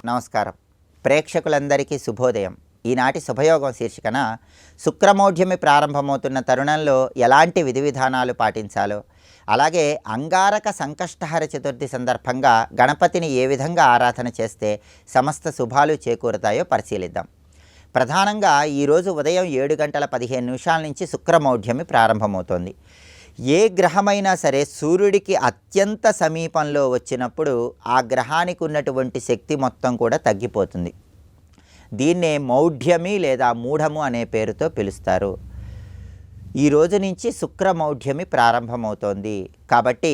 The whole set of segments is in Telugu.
నమస్కారం. ప్రేక్షకులందరికీ శుభోదయం. ఈనాటి శుభయోగం శీర్షికన శుక్రమౌఢ్యమి ప్రారంభమవుతున్న తరుణంలో ఎలాంటి విధి విధానాలు పాటించాలో, అలాగే అంగారక సంకష్టహర చతుర్థి సందర్భంగా గణపతిని ఏ విధంగా ఆరాధన చేస్తే సమస్త శుభాలు చేకూరుతాయో పరిశీలిద్దాం. ప్రధానంగా ఈరోజు ఉదయం 7:15 నుంచి శుక్రమౌఢ్యమి ప్రారంభమవుతోంది. ఏ గ్రహమైనా సరే సూర్యుడికి అత్యంత సమీపంలో వచ్చినప్పుడు ఆ గ్రహానికి ఉన్నటువంటి శక్తి మొత్తం కూడా తగ్గిపోతుంది. దీన్నే మౌఢ్యమి లేదా మూఢము అనే పేరుతో పిలుస్తారు. ఈ రోజు నుంచి శుక్రమౌఢ్యమి ప్రారంభమవుతోంది కాబట్టి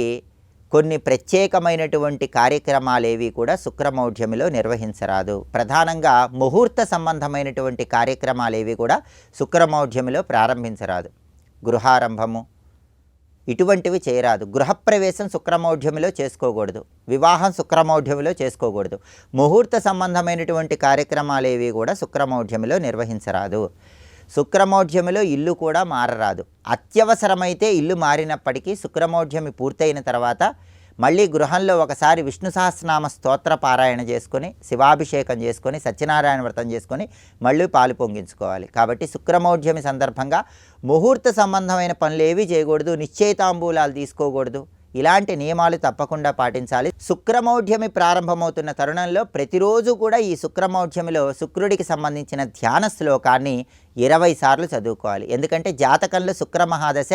కొన్ని ప్రత్యేకమైనటువంటి కార్యక్రమాలేవి కూడా శుక్రమౌఢ్యమిలో నిర్వహించరాదు. ప్రధానంగా ముహూర్త సంబంధమైనటువంటి కార్యక్రమాలేవి కూడా శుక్రమౌఢ్యమిలో ప్రారంభించరాదు. గృహారంభము ఇటువంటివి చేయరాదు. గృహప్రవేశం శుక్రమౌఢ్యమిలో చేసుకోకూడదు. వివాహం శుక్రమౌఢ్యమిలో చేసుకోకూడదు. ముహూర్త సంబంధమైనటువంటి కార్యక్రమాలేవి కూడా శుక్రమౌఢ్యమిలో నిర్వహించరాదు. శుక్రమౌఢ్యమిలో ఇల్లు కూడా మారరాదు. అత్యవసరమైతే ఇల్లు మారినప్పటికీ శుక్రమౌఢ్యమి పూర్తయిన తర్వాత మళ్ళీ గృహంలో ఒకసారి విష్ణు సహస్రనామ స్తోత్ర పారాయణ చేసుకొని, శివాభిషేకం చేసుకొని, సత్యనారాయణ వ్రతం చేసుకొని మళ్ళీ పాలు పొంగించుకోవాలి. కాబట్టి శుక్రమౌఢ్యమి సందర్భంగా ముహూర్త సంబంధమైన పనులు ఏవి చేయకూడదు. నిశ్చయితాంబూలాలు తీసుకోకూడదు. ఇలాంటి నియమాలు తప్పకుండా పాటించాలి. శుక్రమౌఢ్యమి ప్రారంభమవుతున్న తరుణంలో ప్రతిరోజు కూడా ఈ శుక్రమౌఢ్యమిలో శుక్రుడికి సంబంధించిన ధ్యాన శ్లోకాన్ని 20 సార్లు చదువుకోవాలి. ఎందుకంటే జాతకంలో శుక్రమహాదశ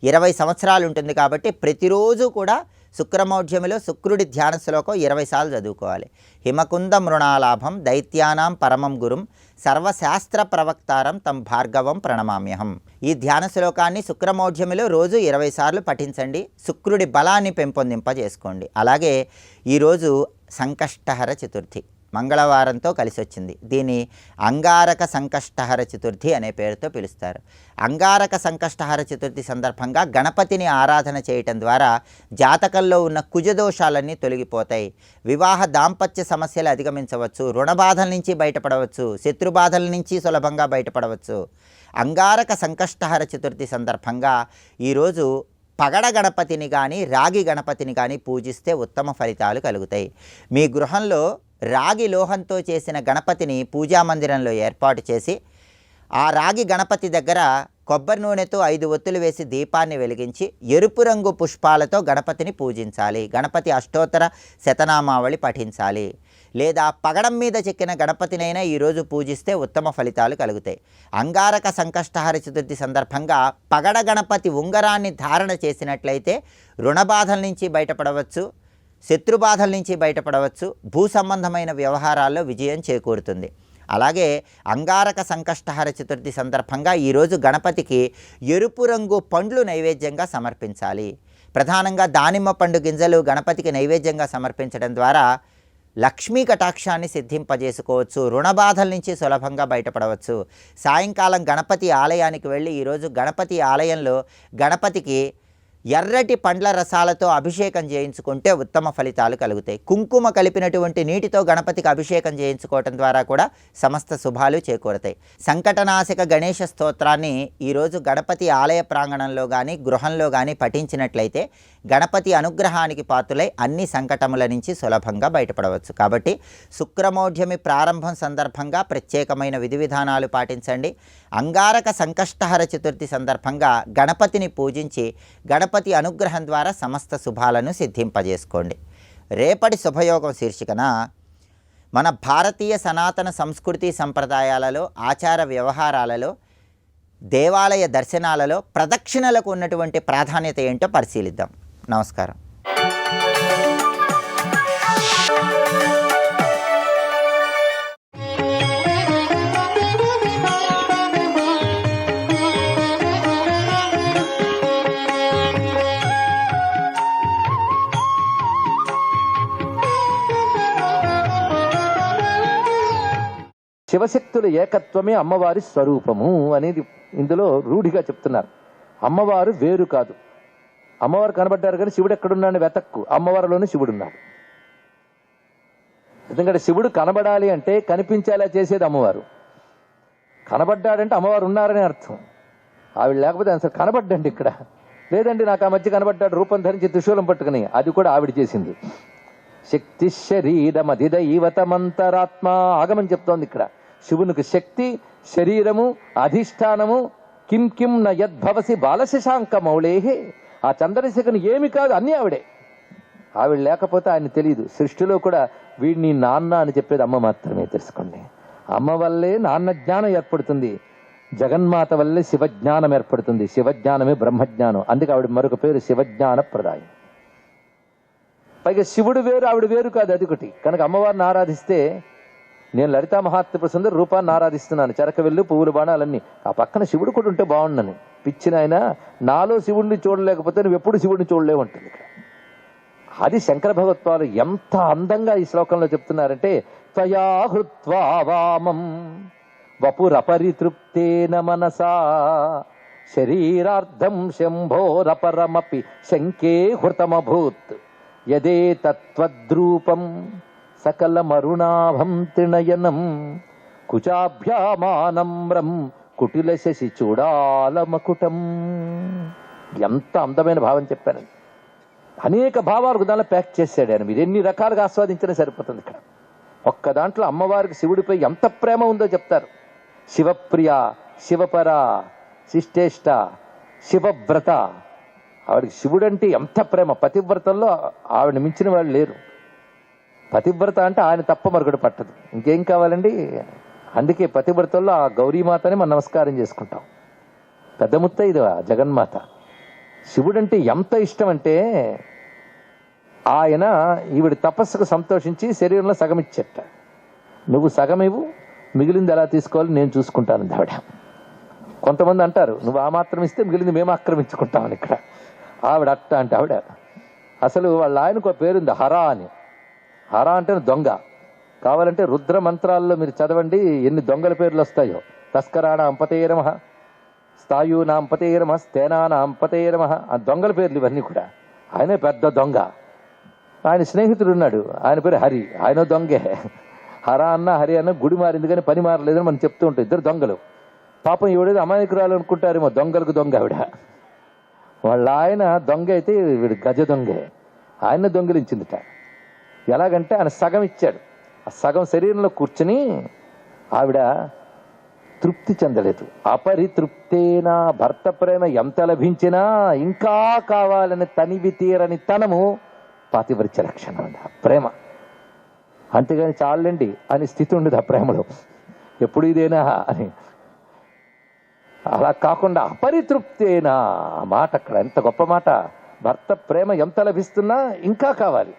20 సంవత్సరాలు ఉంటుంది కాబట్టి ప్రతిరోజు కూడా శుక్రమౌఢ్యమిలో శుక్రుడి ధ్యాన శ్లోకం 20 సార్లు చదువుకోవాలి. హిమకుంద మృణాలాభం దైత్యానాం పరమం గురుం సర్వశాస్త్ర ప్రవక్తారం తం భార్గవం ప్రణమామ్యహం. ఈ ధ్యాన శ్లోకాన్ని శుక్రమౌఢ్యమిలో రోజు 20 సార్లు పఠించండి. శుక్రుడి బలాన్ని పెంపొందింపజేసుకోండి. అలాగే ఈరోజు సంకష్టహర చతుర్థి మంగళవారంతో కలిసి వచ్చింది. దీన్ని అంగారక సంకష్టహర చతుర్థి అనే పేరుతో పిలుస్తారు. అంగారక సంకష్టహర చతుర్థి సందర్భంగా గణపతిని ఆరాధన చేయటం ద్వారా జాతకంలో ఉన్న కుజదోషాలన్నీ తొలగిపోతాయి. వివాహ దాంపత్య సమస్యలు అధిగమించవచ్చు. రుణబాధల నుంచి బయటపడవచ్చు. శత్రుబాధల నుంచి సులభంగా బయటపడవచ్చు. అంగారక సంకష్టహర చతుర్థి సందర్భంగా ఈరోజు పగడ గణపతిని కానీ రాగి గణపతిని కానీ పూజిస్తే ఉత్తమ ఫలితాలు కలుగుతాయి. మీ గృహంలో రాగి లోహంతో చేసిన గణపతిని పూజామందిరంలో ఏర్పాటు చేసి ఆ రాగి గణపతి దగ్గర కొబ్బరి నూనెతో 5 ఒత్తులు వేసి దీపాన్ని వెలిగించి ఎరుపు రంగు పుష్పాలతో గణపతిని పూజించాలి. గణపతి అష్టోత్తర శతనామావళి పఠించాలి. లేదా పగడం మీద చెక్కిన గణపతినైనా ఈరోజు పూజిస్తే ఉత్తమ ఫలితాలు కలుగుతాయి. అంగారక సంకష్టహర చతుర్థి సందర్భంగా పగడ గణపతి ఉంగరాన్ని ధారణ చేసినట్లయితే రుణబాధల నుంచి బయటపడవచ్చు. శత్రుబాధల నుంచి బయటపడవచ్చు. భూ సంబంధమైన వ్యవహారాల్లో విజయం చేకూరుతుంది. అలాగే అంగారక సంకష్టహర చతుర్థి సందర్భంగా ఈరోజు గణపతికి ఎరుపు రంగు పండ్లు నైవేద్యంగా సమర్పించాలి. ప్రధానంగా దానిమ్మ పండు గింజలు గణపతికి నైవేద్యంగా సమర్పించడం ద్వారా లక్ష్మీ కటాక్షాన్ని సిద్ధింపజేసుకోవచ్చు. రుణబాధల నుంచి సులభంగా బయటపడవచ్చు. సాయంకాలం గణపతి ఆలయానికి వెళ్ళి ఈరోజు గణపతి ఆలయంలో గణపతికి ఎర్రటి పండ్ల రసాలతో అభిషేకం చేయించుకుంటే ఉత్తమ ఫలితాలు కలుగుతాయి. కుంకుమ కలిపినటువంటి నీటితో గణపతికి అభిషేకం చేయించుకోవటం ద్వారా కూడా సమస్త శుభాలు చేకూరుతాయి. సంకటనాశక గణేష స్తోత్రాన్ని ఈరోజు గణపతి ఆలయ ప్రాంగణంలో కానీ గృహంలో కానీ పఠించినట్లయితే గణపతి అనుగ్రహానికి పాత్రులై అన్ని సంకటముల నుంచి సులభంగా బయటపడవచ్చు. కాబట్టి శుక్రమౌఢ్యమి ప్రారంభం సందర్భంగా ప్రత్యేకమైన విధి విధానాలు పాటించండి. అంగారక సంకష్టహర చతుర్థి సందర్భంగా గణపతిని పూజించి గణపతి అనుగ్రహం ద్వారా సమస్త శుభాలను సిద్ధింపజేసుకోండి. రేపటి శుభయోగం శీర్షికన మన భారతీయ సనాతన సంస్కృతి సంప్రదాయాలలో ఆచార వ్యవహారాలలో దేవాలయ దర్శనాలలో ప్రదక్షిణలకు ఉన్నటువంటి ప్రాధాన్యత ఏంటో పరిశీలిద్దాం. నమస్కారం. శివశక్తుల ఏకత్వమే అమ్మవారి స్వరూపము అనేది ఇందులో రూఢిగా చెప్తున్నారు. అమ్మవారు వేరు కాదు. అమ్మవారు కనబడ్డారు కానీ శివుడు ఎక్కడున్నాడు వెతక్కు, అమ్మవారిలోనే శివుడు ఉన్నాడు. ఎందుకంటే శివుడు కనబడాలి అంటే కనిపించేలా చేసేది అమ్మవారు. కనబడ్డాడంటే అమ్మవారు ఉన్నారని అర్థం. ఆవిడ లేకపోతే అసలు కనబడ్డండి ఇక్కడ లేదండి, నాకు ఆ మధ్య కనబడ్డాడు రూపం ధరించి త్రిశూలం పట్టుకుని, అది కూడా ఆవిడ చేసింది. శక్తి శరీరం అధిదైవతమంతరాత్మ. ఆగమని చెప్తోంది ఇక్కడ. శివునికి శక్తి, శరీరము, అధిష్టానము. కిం కిం న యద్భవసి బాలశశాంక మౌళేహే. ఆ చంద్రశేఖరుని ఏమి కాదు, అన్నీ ఆవిడే. ఆవిడ లేకపోతే ఆయన తెలియదు. సృష్టిలో కూడా వీడిని నాన్న అని చెప్పేది అమ్మ మాత్రమే, తెలుసుకోండి. అమ్మ వల్లే నాన్న జ్ఞానం ఏర్పడుతుంది, జగన్మాత వల్లే శివజ్ఞానం ఏర్పడుతుంది. శివజ్ఞానమే బ్రహ్మజ్ఞానం. అందుకే ఆవిడ మరొక పేరు శివజ్ఞాన ప్రదాయం. పైగా శివుడు వేరు, ఆవిడ వేరు కాదు, అది ఒకటి. కనుక అమ్మవారిని ఆరాధిస్తే, నేను లలితా మహాత్రిపుర సుందరి రూపాన్ని ఆరాధిస్తున్నాను, చెరకవెల్లు పువ్వులు బాణాలన్నీ, ఆ పక్కన శివుడు కూడా ఉంటే బాగుండని పిచ్చిన ఆయన, నాలో శివుడిని చూడలేకపోతే నువ్వు ఎప్పుడు శివుడిని చూడలేవు ఉంటుంది ఇక్కడ. అది శంకర భగవత్పాలు ఎంత అందంగా ఈ శ్లోకంలో చెప్తున్నారంటే, త్వయా హృత్వా వామం వపురపరితృప్తేన మనసా శరీరార్థం శంభోరపరమపి శంకే హృతమభూత్ యదే తత్వద్రూపం సకలమరుణాభం త్రినయనం కుచాభ్యామానమ్రం కుటిల శశి చూడాలమకుటం. ఎంత అందమైన భావం చెప్పారండి. అనేక భావాలకు దానిలో ప్యాక్ చేశాడు ఆయన. మీరు ఎన్ని రకాలుగా ఆస్వాదించినా సరిపోతుంది. ఇక్కడ ఒక్క దాంట్లో అమ్మవారికి శివుడిపై ఎంత ప్రేమ ఉందో చెప్తారు. శివప్రియ, శివపర, శిష్టేష్ట, శివవ్రత. ఆవిడకి శివుడంటే ఎంత ప్రేమ. పతివ్రతల్లో ఆవిడ మించిన వాళ్ళు లేరు. పతివ్రత అంటే ఆయన తప్ప మరొకటి పట్టదు. ఇంకేం కావాలండి? అందుకే పతివ్రతల్లో ఆ గౌరీమాతని మనం నమస్కారం చేసుకుంటాం. పెద్ద ముత్తైదువ జగన్మాత. శివుడంటే ఎంత ఇష్టం అంటే, ఆయన ఈవిడ తపస్సుకు సంతోషించి శరీరంలో సగం ఇచ్చేట. నువ్వు సగం ఇవ్వు, మిగిలింది ఎలా తీసుకోవాలి నేను చూసుకుంటాను ఆవిడ. కొంతమంది అంటారు, నువ్వు ఆ మాత్రం ఇస్తే మిగిలింది మేము ఆక్రమించుకుంటామని. ఇక్కడ ఆవిడ అట్ట అంటే ఆవిడ అసలు వాళ్ళ ఆయనకు ఒక పేరుంది, హరా అని. హరా అంటే దొంగ. కావాలంటే రుద్ర మంత్రాల్లో మీరు చదవండి ఎన్ని దొంగల పేర్లు వస్తాయో. తస్కరాణ అంపతేరమ, స్థాయూనా అంపతేరమ, స్థేనానా అంపతేరమ. ఆ దొంగల పేర్లు ఇవన్నీ కూడా. ఆయనే పెద్ద దొంగ. ఆయన స్నేహితుడు ఉన్నాడు, ఆయన పేరు హరి, ఆయన దొంగే. హరా అన్న హరి అన్న గుడి మారింది కానీ పని మారలేదని మనం చెప్తూ ఉంటాం. ఇద్దరు దొంగలు. పాపం ఈవిడేదో అమాయకురాలు అనుకుంటారేమో, దొంగలకు దొంగ ఆవిడ. వాళ్ళ ఆయన దొంగ అయితే వీడు గజ దొంగే. ఆయన దొంగిలించిందిట. ఎలాగంటే ఆయన సగం ఇచ్చాడు. ఆ సగం శరీరంలో కూర్చుని ఆవిడ తృప్తి చెందలేదు. అపరితృప్తేనా, భర్త ప్రేమ ఎంత లభించినా ఇంకా కావాలని తనివి తీరని తనము పాతివ్రత్య లక్షణం అండి. ఆ ప్రేమ. అంతేగాని చాలండి అని స్థితి ఉండదు ఆ ప్రేమలో. ఎప్పుడు ఇదేనా అని. అలా కాకుండా అపరితృప్తేనా, ఆ మాట అక్కడ ఎంత గొప్ప మాట. భర్త ప్రేమ ఎంత లభిస్తున్నా ఇంకా కావాలి.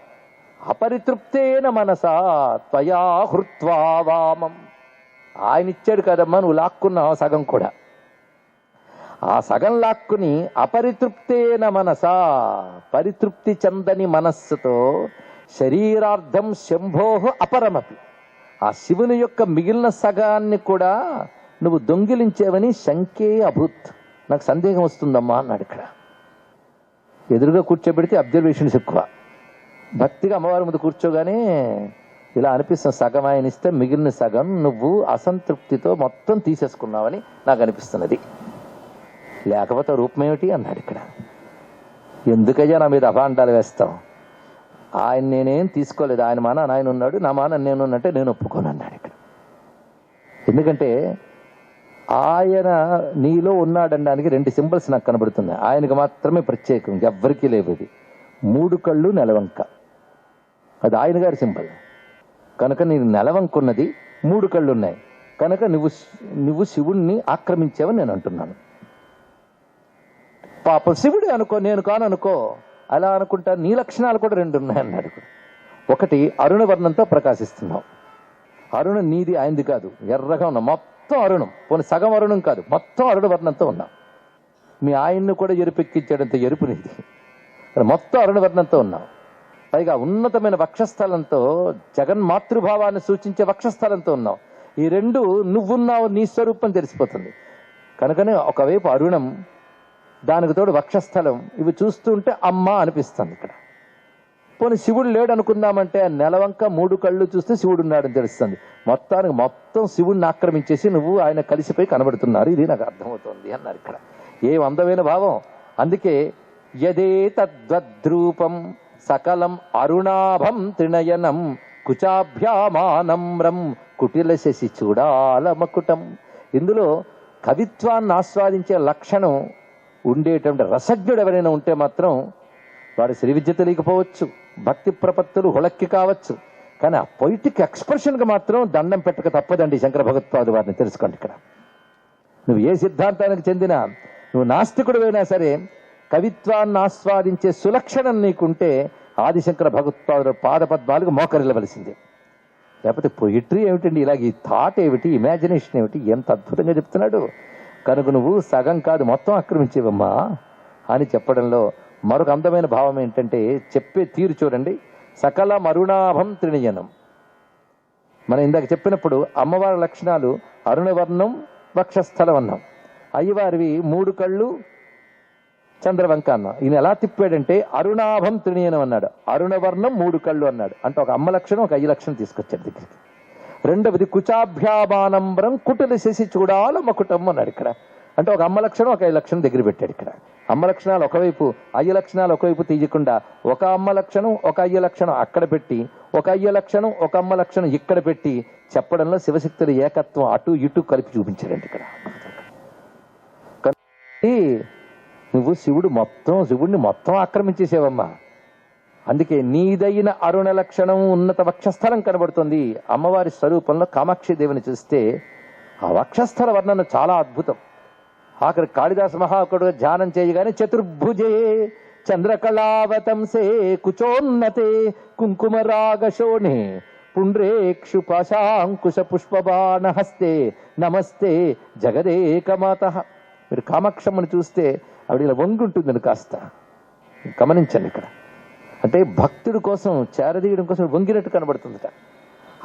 అపరితృప్తేన మనసా త్వయా హృత్వా వామం. ఆయన ఇచ్చాడు కదమ్మా, నువ్వు లాక్కున్నావు సగం కూడా. ఆ సగం లాక్కుని అపరితృప్తేన మనసా, పరితృప్తి చెందని మనస్సుతో శరీరార్థం శంభోహ అపరమపి, ఆ శివుని యొక్క మిగిలిన సగాన్ని కూడా నువ్వు దొంగిలించేవని శంకే అభూత్. నాకు సందేహం వస్తుందమ్మా అన్నాడు. ఇక్కడ ఎదురుగా కూర్చోబెడితే అబ్జర్వేషన్స్ ఎక్కువ. భక్తిగా అమ్మవారి ముందు కూర్చోగానే ఇలా అనిపిస్తుంది, సగం ఆయన ఇస్తే మిగిలిన సగం నువ్వు అసంతృప్తితో మొత్తం తీసేసుకున్నావని నాకు అనిపిస్తున్నది. లేకపోతే రూపం ఏమిటి అన్నాడు. ఇక్కడ ఎందుకయ్యా నా మీద అభాండాలు వేస్తావు? ఆయన నేనేం తీసుకోలేదు, ఆయన మాన ఆయన ఉన్నాడు, నా మాన నేను ఉన్నట్టే నేను ఒప్పుకోను అన్నాడు. ఇక్కడ ఎందుకంటే ఆయన నీలో ఉన్నాడనడానికి రెండు సింబల్స్ నాకు కనబడుతున్నాయి. ఆయనకు మాత్రమే ప్రత్యేకం, ఎవ్వరికీ లేవు. ఇది 3 కళ్ళు నెలవంక, అది ఆయన గారి సింబల్. కనుక నీకు నెలవంకున్నది, 3 కళ్ళు ఉన్నాయి. కనుక నువ్వు శివుణ్ణి ఆక్రమించావని నేను అంటున్నాను. పాపం శివుడు అనుకో, నేను కాను అనుకో. అలా అనుకుంటా నీ లక్షణాలు కూడా 2 ఉన్నాయన్నాడు. ఒకటి అరుణవర్ణంతో ప్రకాశిస్తున్నావు. అరుణం నీది ఆయనది కాదు, ఎర్రగా ఉన్నావు. మొత్తం అరుణం, పోనీ సగం అరుణం కాదు, మొత్తం అరుణ వర్ణంతో ఉన్నావు. మీ ఆయన్ని కూడా ఎరుపెక్కించాడంత ఎరుపు నీది. మొత్తం అరుణ వర్ణంతో ఉన్నావు. పైగా ఉన్నతమైన వక్షస్థలంతో, జగన్మాతృభావాన్ని సూచించే వక్షస్థలంతో ఉన్నావు. ఈ 2 నువ్వున్నావు, నీ స్వరూపం తెలిసిపోతుంది. కనుకనే ఒకవైపు అరుణం, దానికి తోడు వక్షస్థలం, ఇవి చూస్తుంటే అమ్మ అనిపిస్తుంది. ఇక్కడ పోనీ శివుడు లేడు అనుకుందామంటే నెలవంక 3 కళ్ళు చూస్తే శివుడు ఉన్నాడని తెలుస్తుంది. మొత్తానికి మొత్తం శివుడిని ఆక్రమించేసి నువ్వు ఆయన కలిసిపోయి కనబడుతున్నారు. ఇది నాకు అర్థమవుతుంది అన్నారు. ఇక్కడ ఏం అందమైన భావం. అందుకే యదే తద్వద్రూపం సకలం అరుణాభం త్రినయనం కుచాభ్యామానమ్రం కుటిల శశి చూడాల మకుటం. ఇందులో కవిత్వాన్ని ఆస్వాదించే లక్షణం ఉండేటువంటి రసజ్ఞుడు ఎవరైనా ఉంటే మాత్రం వాడు శ్రీ విద్య తెలియకపోవచ్చు, భక్తి ప్రపత్తులు హుళక్కి కావచ్చు, కానీ ఆ పొయిటిక్ ఎక్స్ప్రెషన్కి మాత్రం దండం పెట్టక తప్పదండి శంకర భగవత్పాదుల వారిని. తెలుసుకోండి, ఇక్కడ నువ్వు ఏ సిద్ధాంతానికి చెందినా, నువ్వు నాస్తికుడివైనా సరే, కవిత్వాన్ని ఆస్వాదించే సులక్షణం నీకుంటే ఆదిశంకర భగవత్పాదుల పాదపద్మాలకు మోకరిల్లవలసిందే. లేకపోతే పొయిట్రీ ఏమిటండి, ఇలాగ ఈ థాట్ ఏమిటి, ఇమాజినేషన్ ఏమిటి, ఎంత అద్భుతంగా చెప్తున్నాడు. కనుక నువ్వు సగం కాదు మొత్తం ఆక్రమించేవమ్మా అని చెప్పడంలో మరొక అందమైన భావం ఏంటంటే, చెప్పే తీరు చూడండి. సకల మరుణాభం త్రినయనం. మనం ఇందాక చెప్పినప్పుడు అమ్మవారి లక్షణాలు అరుణవర్ణం వక్షస్థలం అన్నాం. అయ్యవారివి 3 కళ్ళు చంద్రవంక అన్నాం. ఈయన ఎలా తిప్పాడంటే అరుణాభం త్రినయనం అన్నాడు, అరుణవర్ణం 3 కళ్ళు అన్నాడు. అంటే ఒక అమ్మ లక్షణం, ఒక అయ్య లక్షణం తీసుకొచ్చాడు దగ్గరికి. రెండవది కుచాభ్యామానంబరం కుటిల శశి చూడాల మకుటం అన్నాడు ఇక్కడ. అంటే ఒక అమ్మ లక్షణం, ఒక అయ్య లక్షణం దగ్గర పెట్టాడు ఇక్కడ. అమ్మ లక్షణాలు ఒకవైపు, అయ్య లక్షణాలు ఒకవైపు తీయకుండా ఒక అమ్మ లక్షణం, ఒక అయ్య లక్షణం అక్కడ పెట్టి, ఒక అయ్య లక్షణం, ఒక అమ్మ లక్షణం ఇక్కడ పెట్టి చెప్పడంలో శివశక్తుల ఏకత్వం అటు ఇటు కలిపి చూపించాడండి ఇక్కడ. నువ్వు శివుడిని మొత్తం ఆక్రమించేసేవమ్మా. అందుకే నీదైన అరుణ లక్షణం ఉన్నత వక్షస్థలం కనబడుతుంది. అమ్మవారి స్వరూపంలో కామాక్షి దేవిని చూస్తే ఆ వక్షస్థల వర్ణన చాలా అద్భుతం. ఆఖరి కాళిదాస మహాకవుడు ధ్యానం చేయగానే చతుర్భుజే చంద్రకళావతంసే కుచోన్నతే కుంకుమరాగశోణే పుండ్రేక్షు పాశాంకుశ పుష్పబాణ హస్తే నమస్తే జగదేకమాత. మీరు కామాక్షమ్మని చూస్తే ఆవిడ ఇలా వంగుంటుందని కాస్త గమనించండి ఇక్కడ. అంటే భక్తుడి కోసం చేరదీయడం కోసం వంగినట్టు కనబడుతుందట.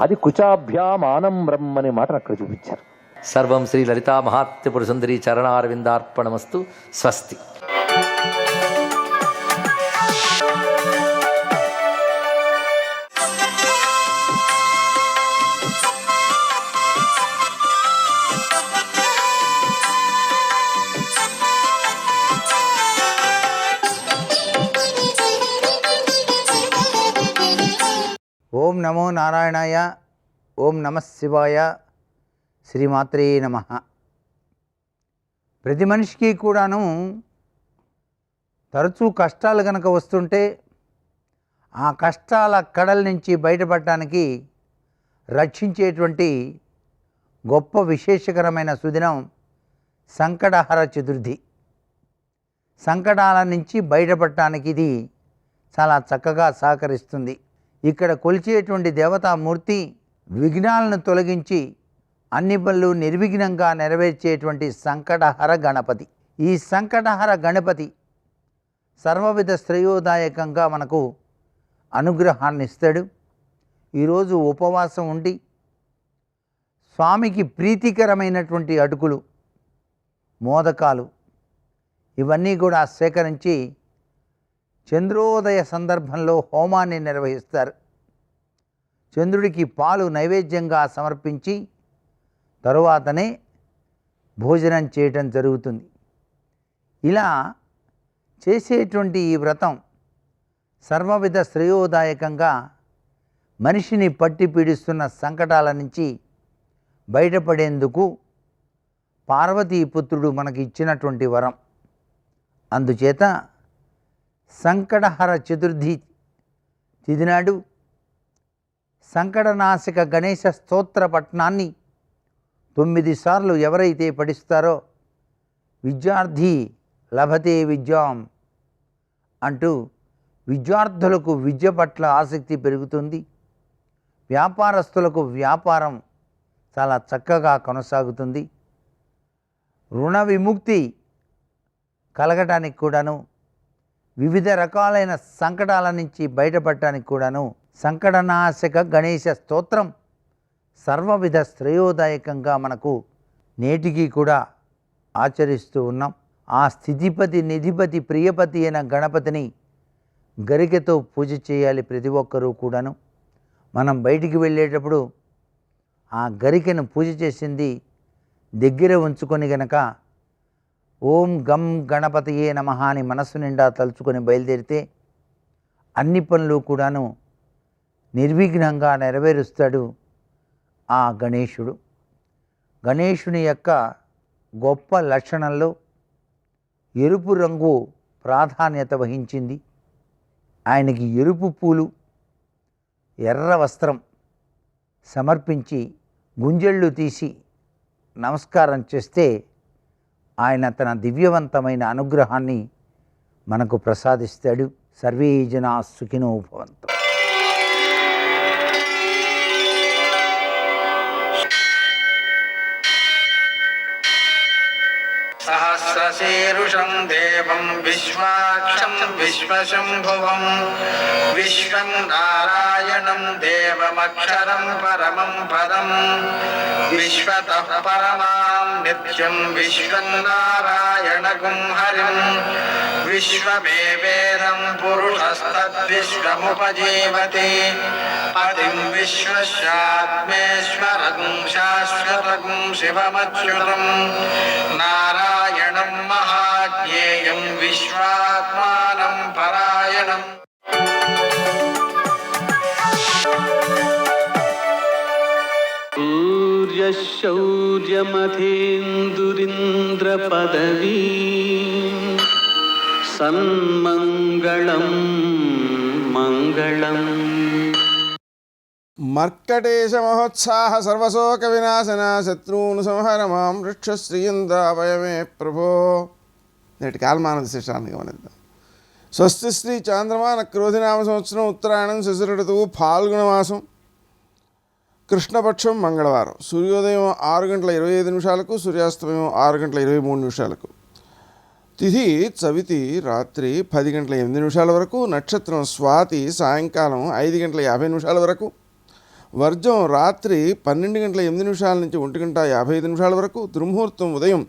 అది కుచాభ్యామానంబ్రం అనే మాటను అక్కడ చూపించారు. సర్వం శ్రీ లలితా మహాత్రిపుర సుందరి చరణారవిందార్పణమస్తు. స్వస్తి. ఓం నమో నారాయణాయ. ఓం నమః శివాయ. శ్రీమాత్రే నమః. ప్రతి మనిషికి కూడాను తరచూ కష్టాలు కనుక వస్తుంటే ఆ కష్టాల కడల నుంచి బయటపడటానికి రక్షించేటువంటి గొప్ప విశేషకరమైన సుదినం సంకటహర చతుర్థి. సంకటాల నుంచి బయటపడటానికి ఇది చాలా చక్కగా సహకరిస్తుంది. ఇక్కడ కొలిచేటువంటి దేవతామూర్తి విఘ్నాలను తొలగించి అన్ని పనులు నిర్విఘ్నంగా నెరవేర్చేటువంటి సంకటహర గణపతి. ఈ సంకటహర గణపతి సర్వవిధ శ్రేయోదాయకంగా మనకు అనుగ్రహాన్ని ఇస్తాడు. ఈరోజు ఉపవాసం ఉండి స్వామికి ప్రీతికరమైనటువంటి అటుకులు, మోదకాలు ఇవన్నీ కూడా సేకరించి చంద్రోదయ సందర్భంలో హోమాన్ని నిర్వహిస్తారు. చంద్రుడికి పాలు నైవేద్యంగా సమర్పించి తరువాతనే భోజనం చేయటం జరుగుతుంది. ఇలా చేసేటువంటి ఈ వ్రతం సర్వవిధ శ్రేయోదాయకంగా మనిషిని పట్టి పీడిస్తున్న సంకటాల నుంచి బయటపడేందుకు పార్వతీపుత్రుడు మనకి ఇచ్చినటువంటి వరం. అందుచేత సంకటహర చతుర్థి తిథి నాడు సంకటనాశక గణేశ స్తోత్ర పఠనాన్ని 9 సార్లు ఎవరైతే పఠిస్తారో విద్యార్థి లభతే విద్యాం అంటూ విద్యార్థులకు విద్య పట్ల ఆసక్తి పెరుగుతుంది. వ్యాపారస్తులకు వ్యాపారం చాలా చక్కగా కొనసాగుతుంది. రుణ విముక్తి కలగటానికి కూడాను, వివిధ రకాలైన సంకటాల నుంచి బయటపడటానికి కూడాను సంకటనాశక గణేశ స్తోత్రం సర్వవిధ శ్రేయోదాయకంగా మనకు నేటికి కూడా ఆచరిస్తూ ఉన్నాం. ఆ స్థితిపతి, నిధిపతి, ప్రియపతి అయిన గణపతిని గరికతో పూజ చేయాలి ప్రతి ఒక్కరూ కూడాను. మనం బయటికి వెళ్ళేటప్పుడు ఆ గరికెను పూజ చేసింది దగ్గర ఉంచుకొని గనక ఓం గం గణపతియే నమః అని మనస్సు నిండా తలుచుకొని బయలుదేరితే అన్ని పనులు కూడాను నిర్విఘ్నంగా నెరవేరుస్తాడు ఆ గణేశుడు. గణేశుని యొక్క గొప్ప లక్షణంలో ఎరుపు రంగు ప్రాధాన్యత వహించింది. ఆయనకి ఎరుపు పూలు, ఎర్ర వస్త్రం సమర్పించి గుంజళ్ళు తీసి నమస్కారం చేస్తే ఆయన తన దివ్యవంతమైన అనుగ్రహాన్ని మనకు ప్రసాదిస్తాడు. సర్వే జనా సుఖినో భవంతు. సహస్రశీరుషం దేవం విశ్వాక్షం విశ్వశంభువం విశ్వం నారాయణం దేవమక్షరం పరమం పదం విశ్వతః పరమాం నిత్యం విశ్వం నారాయణగుం హరిం విశ్వమేవేదం పురుషస్తద్విశ్వముపజీవతి పతిం విశ్వస్యాత్మేశ్వరం శాశ్వతం శివమచ్యుతం నారాయణం మహాజ్ఞేయం విశ్వాత్మానం పరాయణం. సూర్యశౌర్యమథేందురింద్రపదవీ సన్మంగళం మంగళం. మర్కటేశ మహోత్సాహ సర్వశోక వినాశన శత్రువును సంహర మాం వృక్షశ్రీయంద్రావయమే ప్రభో. నేటి కాలమానద శిష్టాన్ని గమనిద్దాం. స్వస్తి శ్రీ చాంద్రమాన క్రోధినామ సంవత్సరం ఉత్తరాయణం శశిర ఋతువు ఫాల్గుణ మాసం కృష్ణపక్షం మంగళవారం. సూర్యోదయం 6:25 సూర్యాస్తమయం 6:23. తిథి చవితి రాత్రి 10:08 వరకు. నక్షత్రం స్వాతి సాయంకాలం 5:50 వరకు. వర్జం రాత్రి 12:08 నుంచి 1:55 వరకు. దుర్ముహూర్తం ఉదయం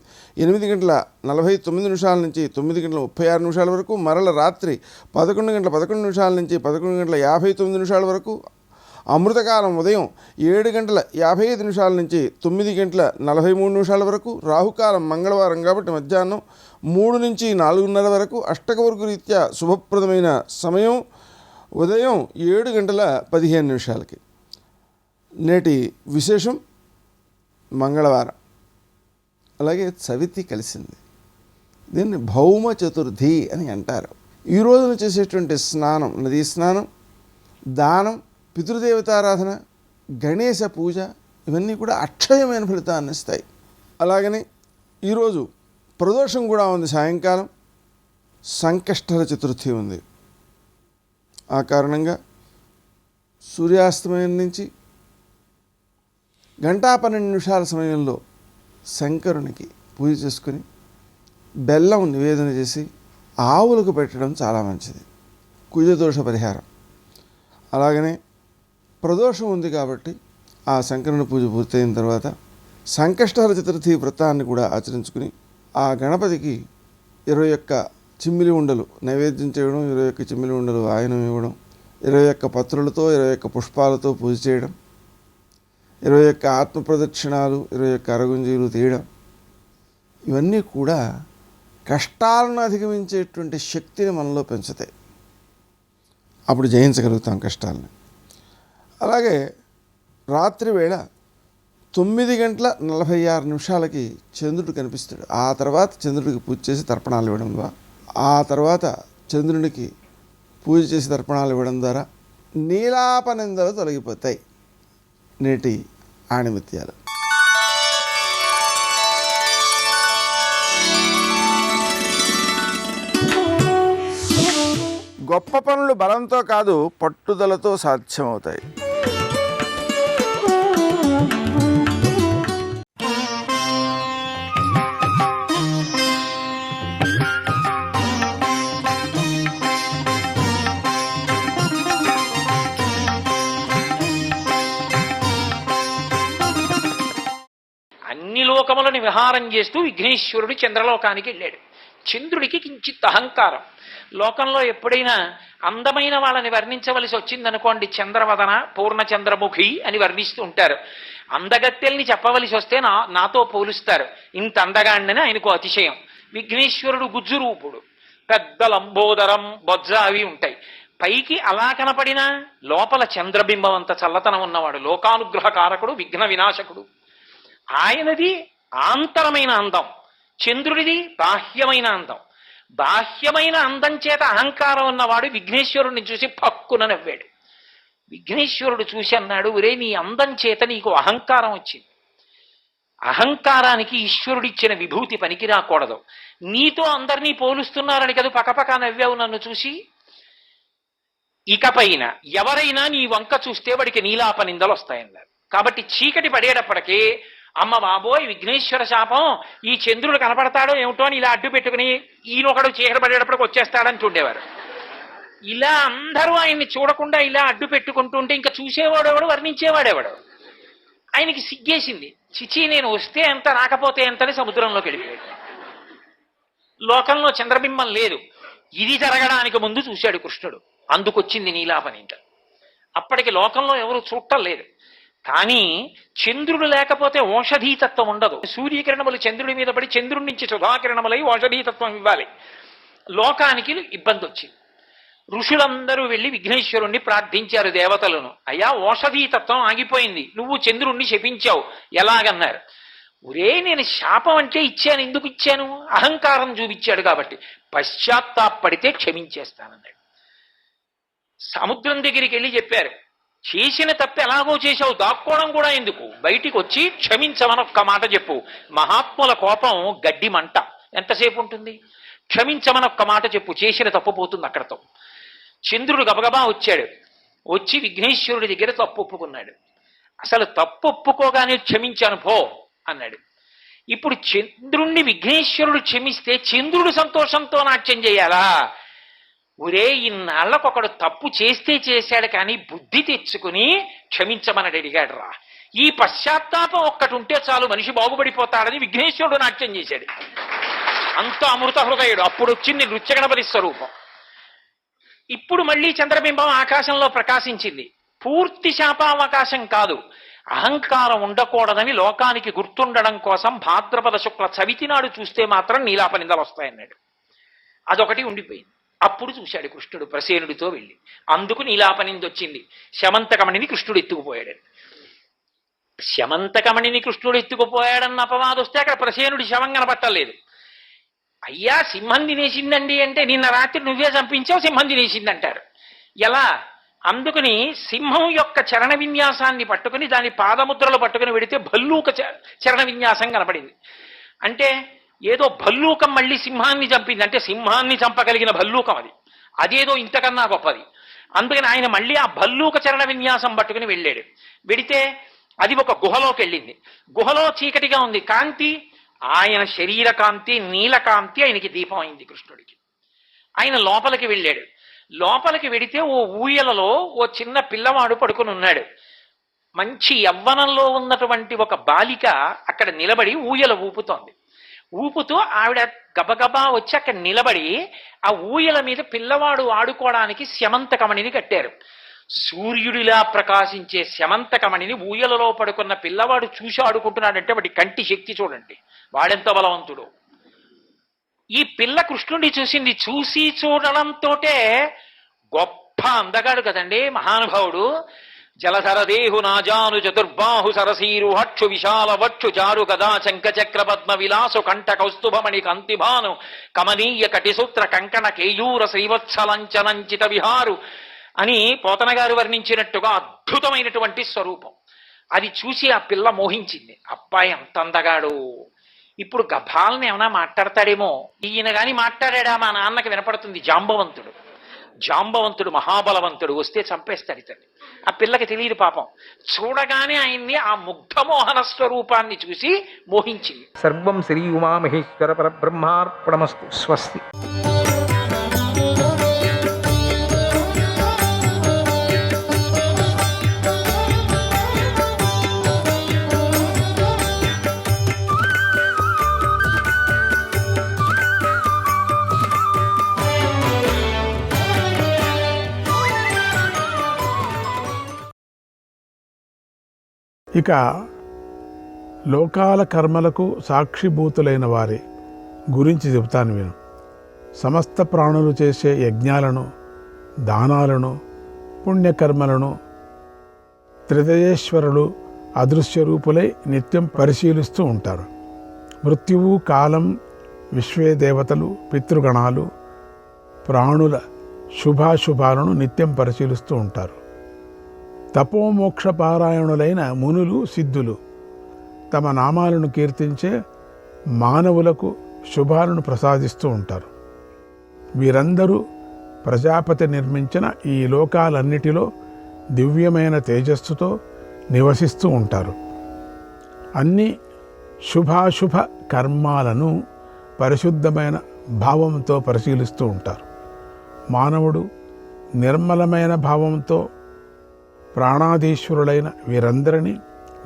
8:49 నుంచి 9:36 వరకు. మరల రాత్రి 11:11 నుంచి 11:59 వరకు. అమృతకాలం ఉదయం 7:55 నుంచి 9:43 వరకు. రాహుకాలం మంగళవారం కాబట్టి మధ్యాహ్నం 3 నుంచి 4:30 వరకు. అష్టకవర్గ రీత్యా శుభప్రదమైన సమయం ఉదయం 7:15. నేటి విశేషం మంగళవారం, అలాగే చవితి కలిసింది. దీన్ని భౌమ చతుర్థి అని అంటారు. ఈ రోజున చేసేటువంటి స్నానం, నదీ స్నానం, దానం, పితృదేవతారాధన, గణేశ పూజ ఇవన్నీ కూడా అక్షయమైన ఫలితాన్ని ఇస్తాయి. అలాగని ఈరోజు ప్రదోషం కూడా ఉంది. సాయంకాలం సంకష్టహర చతుర్థి ఉంది. ఆ కారణంగా సూర్యాస్తమయం నుంచి 1:12 సమయంలో శంకరునికి పూజ చేసుకుని బెల్లం నివేదన చేసి ఆవులకు పెట్టడం చాలా మంచిది. కుజదోష పరిహారం. అలాగనే ప్రదోషం ఉంది కాబట్టి ఆ శంకరుని పూజ పూర్తయిన తర్వాత సంకష్టహర చతుర్థి వ్రతాన్ని కూడా ఆచరించుకుని ఆ గణపతికి 21 చిమ్మిలి ఉండలు నైవేద్యం చేయడం, 21 చిమ్మిలి ఉండలు ఆయనం ఇవ్వడం, 21 పత్రులతో 21 పుష్పాలతో పూజ చేయడం, 21 ఆత్మ ప్రదక్షిణాలు, 21 అరగుంజీలు తీయడం, ఇవన్నీ కూడా కష్టాలను అధిగమించేటువంటి శక్తిని మనలో పెంచుతాయి. అప్పుడు జయించగలుగుతాం కష్టాలని. అలాగే రాత్రి వేళ 9:46 చంద్రుడు కనిపిస్తాడు. ఆ తర్వాత చంద్రుడికి పూజ చేసి తర్పణాలు ఇవ్వడం ద్వారా, ఆ తర్వాత చంద్రునికి పూజ చేసి తర్పణాలు ఇవ్వడం ద్వారా నీలాపనిందలు తొలగిపోతాయి. నేటి ఆణిమిత్యాలు. గొప్ప పనులు బలంతో కాదు పట్టుదలతో సాధ్యమవుతాయి. అన్ని లోకములను విహారం చేస్తూ విఘ్నేశ్వరుడు చంద్రలోకానికి వెళ్ళాడు. చంద్రుడికి కించిత్ అహంకారం. లోకంలో ఎప్పుడైనా అందమైన వాళ్ళని వర్ణించవలసి వచ్చిందనుకోండి, చంద్రవదన, పూర్ణచంద్రముఖి అని వర్ణిస్తూ ఉంటారు. అందగత్తెల్ని చెప్పవలసి వస్తే నాతో పోలుస్తారు. ఇంత అందగాండని ఆయనకు అతిశయం. విఘ్నేశ్వరుడు గుజ్జురూపుడు, పెద్ద లంబోదరం, బొజ్జ అవి ఉంటాయి. పైకి అలా కనపడినా లోపల చంద్రబింబం అంత చల్లతనం ఉన్నవాడు, లోకానుగ్రహ కారకుడు, విఘ్న వినాశకుడు. ఆయనది ఆంతరమైన అందం, చంద్రుడిది బాహ్యమైన అందం. బాహ్యమైన అందం చేత అహంకారం ఉన్నవాడు విఘ్నేశ్వరుడిని చూసి పక్కున నవ్వాడు. విఘ్నేశ్వరుడు చూసి అన్నాడు, ఒరే నీ అందం చేత నీకు అహంకారం వచ్చింది. అహంకారానికి ఈశ్వరుడిచ్చిన విభూతి పనికి రాకూడదు. నీతో అందరినీ పోలుస్తున్నారని కదా పకపక నవ్వావు నన్ను చూసి. ఇకపైన ఎవరైనా నీ వంక చూస్తే వాడికి నీలాపనిందలు వస్తాయన్నారు. కాబట్టి చీకటి పడేటప్పటికీ అమ్మ బాబోయ్ విఘ్నేశ్వర శాపం, ఈ చంద్రుడు కనపడతాడో ఏమిటో అని ఇలా అడ్డు పెట్టుకుని ఈయనొకడు చీకటి పడేటప్పటికి వచ్చేస్తాడని చూడేవారు. ఇలా అందరూ ఆయన్ని చూడకుండా ఇలా అడ్డు పెట్టుకుంటుంటే ఇంకా చూసేవాడెవడు, వర్ణించేవాడెవడు. ఆయనకి సిగ్గేసింది. చిచి నేను వస్తే ఎంత రాకపోతే ఎంతని సముద్రంలోకి వెళ్ళిపోయాడు. లోకంలో చంద్రబింబం లేదు. ఇది జరగడానికి ముందు చూశాడు కృష్ణుడు, అందుకొచ్చింది నీలాపనింట. అప్పటికి లోకంలో ఎవరు చూడటం లేదు. కానీ చంద్రుడు లేకపోతే ఓషధీతత్వం ఉండదు. సూర్యకిరణములు చంద్రుడి మీద పడి చంద్రుడి నుంచి సుధాకిరణములై ఓషధీతత్వం ఇవ్వాలి. లోకానికి ఇబ్బంది వచ్చింది. ఋషులందరూ వెళ్ళి విఘ్నేశ్వరుణ్ణి ప్రార్థించారు, దేవతలను. అయ్యా ఓషధీతత్వం ఆగిపోయింది, నువ్వు చంద్రుణ్ణి శపించావు ఎలాగన్నారు. ఒరే నేను శాపం అంటే ఇచ్చాను, ఎందుకు ఇచ్చాను? అహంకారం చూపించాడు కాబట్టి. పశ్చాత్తాపడితే క్షమించేస్తానన్నాడు. సముద్రం దగ్గరికి వెళ్ళి చెప్పారు, చేసిన తప్పు ఎలాగో చేశావు, దాక్కోవడం కూడా ఎందుకు, బయటికి వచ్చి క్షమించమని ఒక్క మాట చెప్పు. మహాత్ముల కోపం గడ్డి మంట, ఎంతసేపు ఉంటుంది? క్షమించమని ఒక్క మాట చెప్పు, చేసిన తప్పు పోతుంది అక్కడతో. చంద్రుడు గబగబా వచ్చాడు. వచ్చి విఘ్నేశ్వరుడి దగ్గర తప్పు ఒప్పుకున్నాడు. అసలు తప్పు ఒప్పుకోగానే క్షమించాను పో అన్నాడు. ఇప్పుడు చంద్రుణ్ణి విఘ్నేశ్వరుడు క్షమిస్తే చంద్రుడు సంతోషంతో నాట్యం చేయాలా? ఒరే ఇన్నాళ్ళకు ఒకడు తప్పు చేస్తే చేశాడు కానీ బుద్ధి తెచ్చుకుని క్షమించమని అడిగాడు రా. ఈ పశ్చాత్తాపం ఒక్కటి ఉంటే చాలు మనిషి బాగుపడిపోతాడని విఘ్నేశ్వరుడు నాట్యం చేశాడు. అంత అమృత హృదయుడు. అప్పుడు వచ్చింది నృత్యగణపతి స్వరూపం. ఇప్పుడు మళ్ళీ చంద్రబింబం ఆకాశంలో ప్రకాశించింది. పూర్తి శాపావకాశం కాదు, అహంకారం ఉండకూడదని లోకానికి గుర్తుండడం కోసం భాద్రపద శుక్ల చవితి నాడు చూస్తే మాత్రం నీలాపనిందలు వస్తాయన్నాడు. అదొకటి ఉండిపోయింది. అప్పుడు చూశాడు కృష్ణుడు ప్రసేనుడితో వెళ్ళి. అందుకు నీలాపనింది వచ్చింది. శమంతకమణిని కృష్ణుడు ఎత్తుకుపోయాడు. శమంతకమణిని కృష్ణుడు ఎత్తుకుపోయాడన్న అపవాదం వస్తే అక్కడ ప్రసేనుడి శవం కనపట్టలేదు. అయ్యా సింహం తినేసిందండి అంటే నిన్న రాత్రి నువ్వే చంపించావు, సింహం తినేసిందంటారు. ఎలా? అందుకని సింహం యొక్క చరణ విన్యాసాన్ని పట్టుకుని దాని పాదముద్రలు పట్టుకుని వెడితే భల్లూక చరణ విన్యాసం కనపడింది. అంటే ఏదో భల్లూకం మళ్ళీ సింహాన్ని చంపింది, అంటే సింహాన్ని చంపగలిగిన భల్లూకం అది, అదేదో ఇంతకన్నా గొప్పది. అందుకని ఆయన మళ్ళీ ఆ భల్లూక చరణ విన్యాసం పట్టుకుని వెళ్ళాడు. వెడితే అది ఒక గుహలోకి వెళ్ళింది. గుహలో చీకటిగా ఉంది. కాంతి ఆయన శరీర కాంతి, నీలకాంతి ఆయనకి దీపం అయింది కృష్ణుడికి. ఆయన లోపలికి వెళ్ళాడు. లోపలికి వెడితే ఓ ఊయలలో ఓ చిన్న పిల్లవాడు పడుకుని ఉన్నాడు. మంచి యవ్వనంలో ఉన్నటువంటి ఒక బాలిక అక్కడ నిలబడి ఊయల ఊపుతోంది. ఊపుతూ ఆవిడ గబగబా వచ్చి అక్కడ నిలబడి ఆ ఊయల మీద పిల్లవాడు ఆడుకోవడానికి శమంతకమణిని కట్టారు. సూర్యుడిలా ప్రకాశించే శమంతకమణిని ఊయలలో పడుకున్న పిల్లవాడు చూసి ఆడుకుంటున్నాడంటే వాడి కంటి శక్తి చూడండి, వాడెంత బలవంతుడు. ఈ పిల్ల కృష్ణుడిని చూసింది. చూసి చూడడంతోటే గొప్ప అందగాడు కదండి మహానుభావుడు. జలధరదేహు నాజాను చతుర్బాహు సరసీరు హక్షు విశాల వక్షు జారు గదా శంఖచక్ర పద్మ విలాసు కంఠ కౌస్తుభమణి కాంతిభాను కమనీయ కటిసూత్ర కంకణ కేయూర శ్రీవత్సలంచనంచిత విహారు అని పోతన గారు వర్ణించినట్టుగా అద్భుతమైనటువంటి స్వరూపం. అది చూసి ఆ పిల్ల మోహించింది. అబ్బాయి అంత అందగాడు. ఇప్పుడు గభాల్ని ఏమైనా మాట్లాడతాడేమో. ఈయన గాని మాట్లాడా మా నాన్నకి వినపడుతుంది. జాంబవంతుడు మహాబలవంతుడు, వస్తే చంపేస్తాడు ఇతన్ని. ఆ పిల్లకి తెలియదు పాపం. చూడగానే ఆయన్ని ఆ ముగ్ధమోహన స్వరూపాన్ని చూసి మోహించింది. సర్వం శ్రీ ఉమామహేశ్వర పరబ్రహ్మార్పణమస్తు. స్వస్తి. ఇక లోకాల కర్మలకు సాక్షిభూతులైన వారి గురించి చెబుతాను విను. సమస్త ప్రాణులు చేసే యజ్ఞాలను దానాలను, పుణ్యకర్మలను త్రిదయేశ్వరులు అదృశ్య రూపులై నిత్యం పరిశీలిస్తూ ఉంటారు. మృత్యువు, కాలం, విశ్వే దేవతలు, పితృగణాలు, ప్రాణుల శుభాశుభాలను నిత్యం పరిశీలిస్తూ ఉంటారు. తపోమోక్ష పారాయణులైన మునులు, సిద్ధులు తమ నామాలను కీర్తించే మానవులకు శుభాలను ప్రసాదిస్తూ ఉంటారు. వీరందరూ ప్రజాపతి నిర్మించిన ఈ లోకాలన్నిటిలో దివ్యమైన తేజస్సుతో నివసిస్తూ ఉంటారు. అన్ని శుభాశుభ కర్మాలను పరిశుద్ధమైన భావంతో పరిశీలిస్తూ ఉంటారు. మానవుడు నిర్మలమైన భావంతో ప్రాణాధీశ్వరులైన వీరందరినీ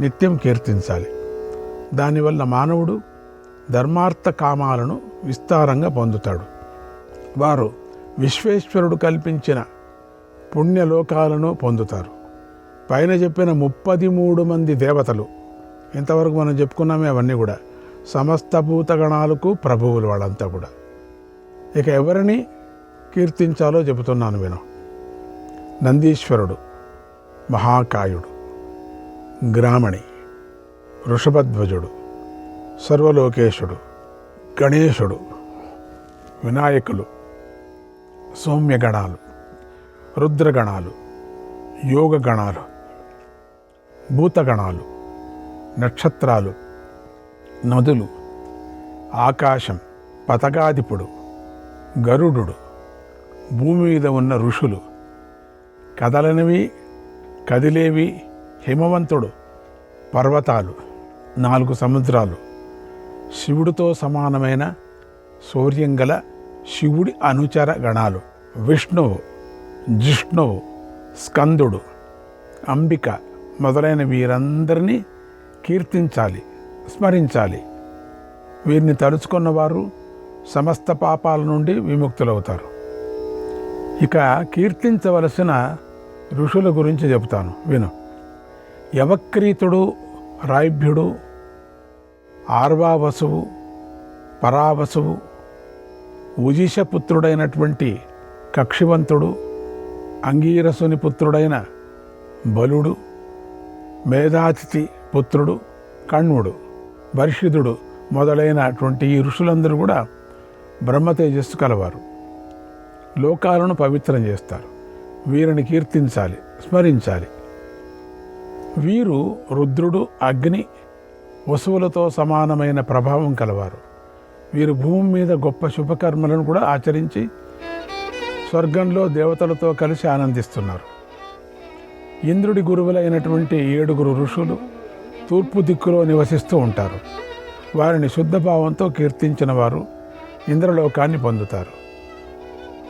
నిత్యం కీర్తించాలి. దానివల్ల మానవుడు ధర్మార్థ కామాలను విస్తారంగా పొందుతాడు. వారు విశ్వేశ్వరుడు కల్పించిన పుణ్యలోకాలను పొందుతారు. పైన చెప్పిన 33 మంది దేవతలు, ఇంతవరకు మనం చెప్పుకున్నామే, అవన్నీ కూడా సమస్త భూతగణాలకు ప్రభువులు వాళ్ళంతా కూడా. ఇక ఎవరిని కీర్తించాలో చెబుతున్నాను విను. నందీశ్వరుడు, మహాకాయుడు, గ్రామణి, వృషభధ్వజుడు, సర్వలోకేశుడు, గణేశుడు, వినాయకులు, సౌమ్యగణాలు, రుద్రగణాలు, యోగగణాలు, భూతగణాలు, నక్షత్రాలు, నదులు, ఆకాశం, పతగాధిపుడు, గరుడు, భూమి మీద ఉన్న ఋషులు, కదలనివి కదిలేవి హిమవంతుడు, పర్వతాలు, 4 సముద్రాలు, శివుడితో సమానమైన శౌర్యం గల శివుడి అనుచర గణాలు, విష్ణువు, జిష్ణువు, స్కందుడు, అంబిక మొదలైన వీరందరినీ కీర్తించాలి, స్మరించాలి. వీరిని తలుచుకున్నవారు సమస్త పాపాల నుండి విముక్తులవుతారు. ఇక కీర్తించవలసిన ఋషుల గురించి చెబుతాను విను. యవక్రీతుడు, రాయిభ్యుడు, ఆర్వావసువు, పరావసువు, ఉజిషపుత్రుడైనటువంటి కక్షివంతుడు, అంగీరసుని పుత్రుడైన బలుడు, మేధాతిథి పుత్రుడు కణ్వుడు, బర్షిదుడు మొదలైనటువంటి ఈ ఋషులందరూ కూడా బ్రహ్మతేజస్సు కలవారు. లోకాలను పవిత్రం చేస్తారు. వీరిని కీర్తించాలి, స్మరించాలి. వీరు రుద్రుడు, అగ్ని, వసువులతో సమానమైన ప్రభావం కలవారు. వీరు భూమి మీద గొప్ప శుభకర్మలను కూడా ఆచరించి స్వర్గంలో దేవతలతో కలిసి ఆనందిస్తున్నారు. ఇంద్రుడి గురువులైనటువంటి 7 ఋషులు తూర్పు దిక్కులో నివసిస్తూ ఉంటారు. వారిని శుద్ధభావంతో కీర్తించిన వారు ఇంద్రలోకాన్ని పొందుతారు.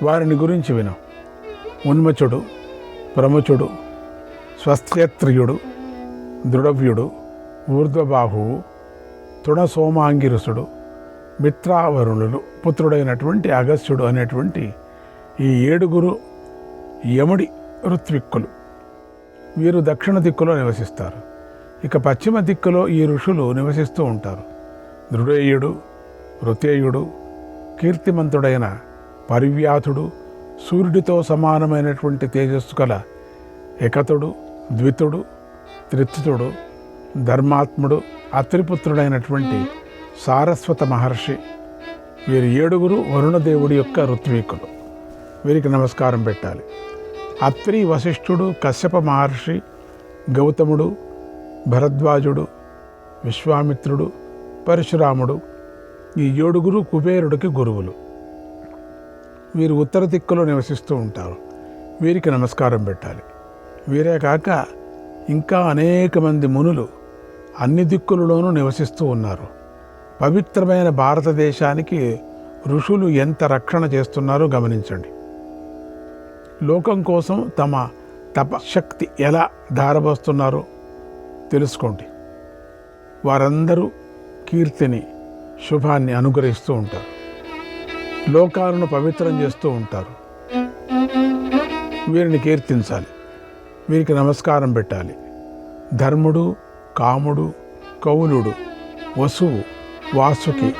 వారిని గురించి విను. ఉన్మచుడు, ప్రముచుడు, స్వస్థ్యత్రియుడు, దృఢవ్యుడు, ఊర్ధ్వబాహువు, తృణసోమాంగిరుసుడు, మిత్రావరుణులు పుత్రుడైనటువంటి అగస్త్యుడు అనేటువంటి ఈ 7 యముడి ఋత్విక్కులు. వీరు దక్షిణ దిక్కులో నివసిస్తారు. ఇక పశ్చిమ దిక్కులో ఈ ఋషులు నివసిస్తూ ఉంటారు. దృఢేయుడు, ఋతేయుడు, కీర్తిమంతుడైన పరివ్యాతుడు, సూర్యుడితో సమానమైనటువంటి తేజస్సు కల ఏకతుడు, ద్వితుడు, త్రితుడు, ధర్మాత్ముడు, అత్రిపుత్రుడైనటువంటి సారస్వత మహర్షి. వీరు 7 వరుణదేవుడి యొక్క ఋత్వీకులు. వీరికి నమస్కారం పెట్టాలి. అత్రి, వశిష్ఠుడు, కశ్యప మహర్షి, గౌతముడు, భరద్వాజుడు, విశ్వామిత్రుడు, పరశురాముడు ఈ 7 కుబేరుడికి గురువులు. వీరు ఉత్తర దిక్కులో నివసిస్తూ ఉంటారు. వీరికి నమస్కారం పెట్టాలి. వీరే కాక ఇంకా అనేక మంది మునులు అన్ని దిక్కులలోనూ నివసిస్తూ ఉన్నారు. పవిత్రమైన భారతదేశానికి ఋషులు ఎంత రక్షణ చేస్తున్నారో గమనించండి. లోకం కోసం తమ తపశక్తి ఎలా ధారపోస్తున్నారో తెలుసుకోండి. వారందరూ కీర్తిని, శుభాన్ని అనుగ్రహిస్తూ ఉంటారు. లోకాలను పవిత్రం చేస్తూ ఉంటారు. వీరిని కీర్తించాలి. వీరికి నమస్కారం పెట్టాలి. ధర్ముడు, కాముడు, కౌలుడు, వసువు, వాసుకి,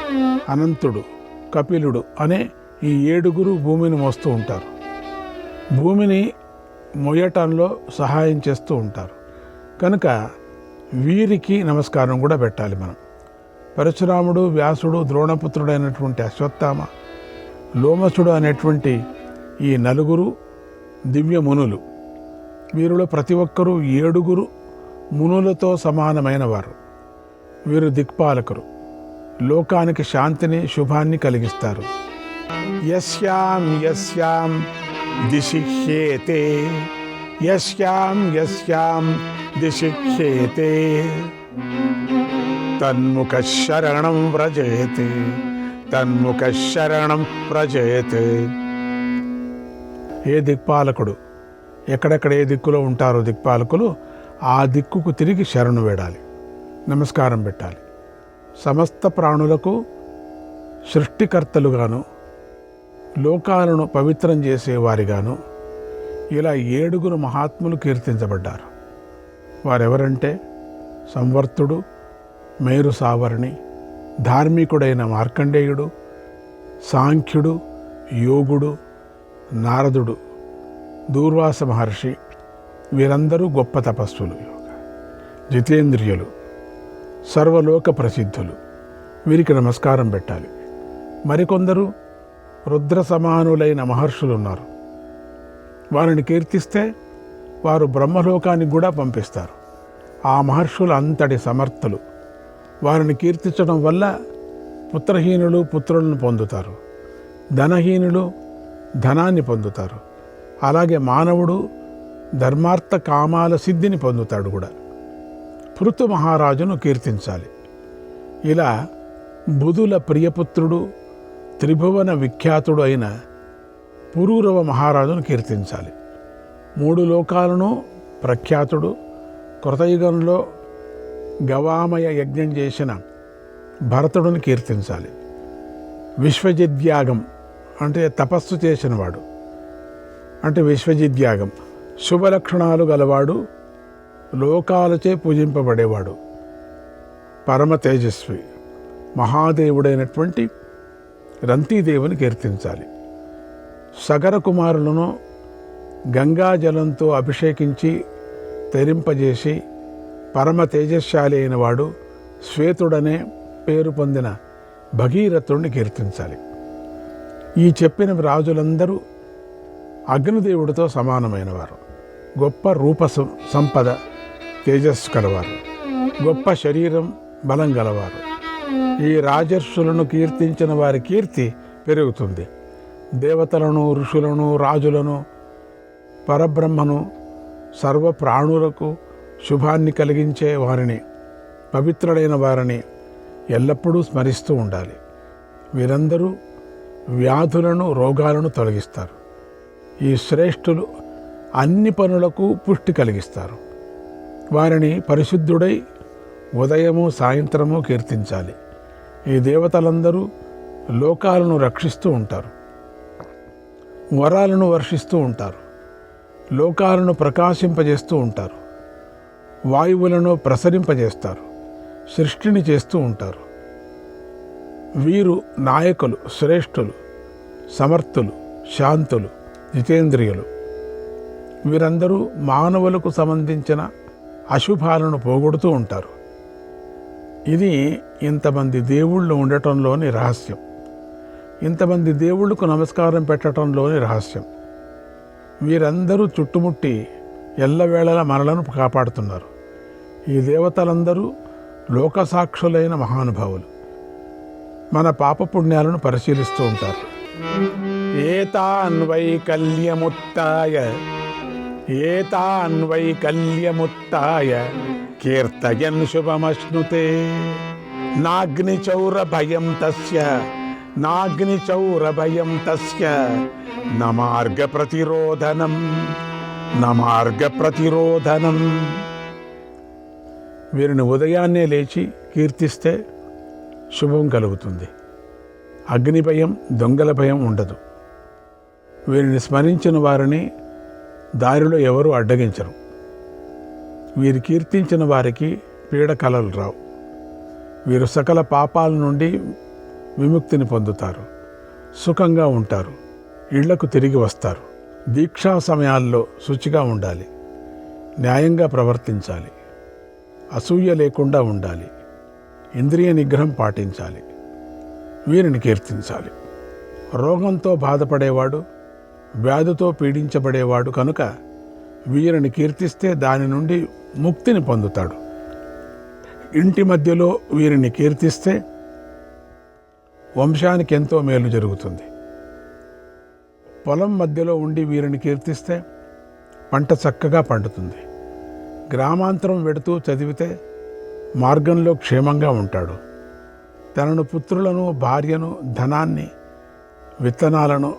అనంతుడు, కపిలుడు అనే ఈ 7 భూమిని మోస్తూ ఉంటారు. భూమిని మొయ్యటంలో సహాయం చేస్తూ ఉంటారు. కనుక వీరికి నమస్కారం కూడా పెట్టాలి మనం. పరశురాముడు, వ్యాసుడు, ద్రోణపుత్రుడైనటువంటి అశ్వత్థామ, లోమసుడు అనేటువంటి ఈ 4 దివ్య మునులు, వీరిలో ప్రతి ఒక్కరూ 7 మునులతో సమానమైన వారు. వీరు దిక్పాలకులు, లోకానికి శాంతిని, శుభాన్ని కలిగిస్తారు. యస్యాం యస్యాం దిశిహ్యేతే, యస్యాం యస్యాం దిశిహ్యేతే తన్ముఖ శరణం వ్రజేత్, తన్ముఖ శరణం వ్రజేత్. ఏ దిక్పాలకుడు ఎక్కడెక్కడ ఏ దిక్కులో ఉంటారో దిక్పాలకులు ఆ దిక్కుకు తిరిగి శరణు వేడాలి, నమస్కారం పెట్టాలి. సమస్త ప్రాణులకు సృష్టికర్తలుగాను, లోకాలను పవిత్రం చేసేవారిగాను ఇలా 7 మహాత్ములు కీర్తించబడ్డారు. వారెవరంటే సంవర్తుడు, మేరు సావర్ణి, ధార్మికుడైన మార్కండేయుడు, సాంఖ్యుడు, యోగుడు, నారదుడు, దూర్వాస మహర్షి. వీరందరూ గొప్ప తపస్సులు, జితేంద్రియులు, సర్వలోక ప్రసిద్ధులు. వీరికి నమస్కారం పెట్టాలి. మరికొందరు రుద్ర సమానులైన మహర్షులు ఉన్నారు. వారిని కీర్తిస్తే వారు బ్రహ్మలోకానికి కూడా పంపిస్తారు. ఆ మహర్షులు అంతటి సమర్థులు. వారిని కీర్తించడం వల్ల పుత్రహీనులు పుత్రులను పొందుతారు, ధనహీనులు ధనాన్ని పొందుతారు. అలాగే మానవుడు ధర్మార్థ కామాల సిద్ధిని పొందుతాడు కూడా. పృథు మహారాజును కీర్తించాలి. ఇలా బుధుల ప్రియపుత్రుడు, త్రిభువన విఖ్యాతుడు అయిన పురూరవ మహారాజును కీర్తించాలి. 3 లోకాలను ప్రఖ్యాతుడు, కృతయుగంలో గవామయ యజ్ఞం చేసిన భరతుడిని కీర్తించాలి. విశ్వజిద్యాగం అంటే తపస్సు చేసినవాడు, అంటే విశ్వజిద్యాగం శుభలక్షణాలు గలవాడు, లోకాలచే పూజింపబడేవాడు, పరమ తేజస్వి మహాదేవుడైనటువంటి రంతీదేవుని కీర్తించాలి. సగర కుమారులను గంగాజలంతో అభిషేకించి తరింపజేసి పరమ తేజశాలి అయిన వాడు, శ్వేతుడనే పేరు పొందిన భగీరథుడిని కీర్తించాలి. ఈ చెప్పిన రాజులందరూ అగ్నిదేవుడితో సమానమైన వారు, గొప్ప రూప సంపద, తేజస్సు కలవారు, గొప్ప శరీరం, బలం గలవారు. ఈ రాజర్షులను కీర్తించిన వారి కీర్తి పెరుగుతుంది. దేవతలను, ఋషులను, రాజులను, పరబ్రహ్మను, సర్వ ప్రాణులకు శుభాన్ని కలిగించే వారిని, పవిత్రులైన వారిని ఎల్లప్పుడూ స్మరిస్తూ ఉండాలి. వీరందరూ వ్యాధులను, రోగాలను తొలగిస్తారు. ఈ శ్రేష్ఠులు అన్ని పనులకు పుష్టి కలిగిస్తారు. వారిని పరిశుద్ధుడై ఉదయము సాయంత్రము కీర్తించాలి. ఈ దేవతలందరూ లోకాలను రక్షిస్తూ ఉంటారు, వరాలను వర్షిస్తూ ఉంటారు, లోకాలను ప్రకాశింపజేస్తూ ఉంటారు, వాయువులను ప్రసరింపజేస్తారు, సృష్టిని చేస్తూ ఉంటారు. వీరు నాయకులు, శ్రేష్ఠులు, సమర్థులు, శాంతులు, జితేంద్రియులు. వీరందరూ మానవులకు సంబంధించిన అశుభాలను పోగొడుతూ ఉంటారు. ఇది ఇంతమంది దేవుళ్ళు ఉండటంలోని రహస్యం, ఇంతమంది దేవుళ్లకు నమస్కారం పెట్టడంలోని రహస్యం. వీరందరూ చుట్టుముట్టి ఎల్లవేళలా మనలను కాపాడుతున్నారు. ఈ దేవతలందరూ లోకసాక్షులైన మహానుభావులు. మన పాపపుణ్యాలను పరిశీలిస్తూ ఉంటారు. ఏతాన్వైకల్యముత్తాయ ఏతాన్వైకల్యముత్తాయ కీర్తయన్ శుభమశ్నుతే నాగ్నిచౌర భయం తస్య నాగ్నిచౌర భయం తస్య నమార్గ ప్రతిరోధనం నమార్గ ప్రతిరోధనం. వీరిని ఉదయాన్నే లేచి కీర్తిస్తే శుభం కలుగుతుంది. అగ్ని భయం, దొంగల భయం ఉండదు. వీరిని స్మరించిన వారిని దారిలో ఎవరూ అడ్డగించరు. వీరు కీర్తించిన వారికి పీడ కలలు రావు. వీరు సకల పాపాల నుండి విముక్తిని పొందుతారు, సుఖంగా ఉంటారు, ఇళ్లకు తిరిగి వస్తారు, దీక్షా సమయాల్లో శుచిగా ఉండాలి, న్యాయంగా ప్రవర్తించాలి, అసూయ లేకుండా ఉండాలి, ఇంద్రియ నిగ్రహం పాటించాలి, వీరిని కీర్తించాలి. రోగంతో బాధపడేవాడు, వ్యాధితో పీడించబడేవాడు కనుక వీరిని కీర్తిస్తే దాని నుండి ముక్తిని పొందుతాడు. ఇంటి మధ్యలో వీరిని కీర్తిస్తే వంశానికి ఎంతో మేలు జరుగుతుంది. పొలం మధ్యలో ఉండి వీరిని కీర్తిస్తే పంట చక్కగా పండుతుంది. గ్రామాంతరం వెడుతూ చదివితే మార్గంలో క్షేమంగా ఉంటాడు. తనను పుత్రులను, భార్యను, ధనాన్ని, విత్తనాలను,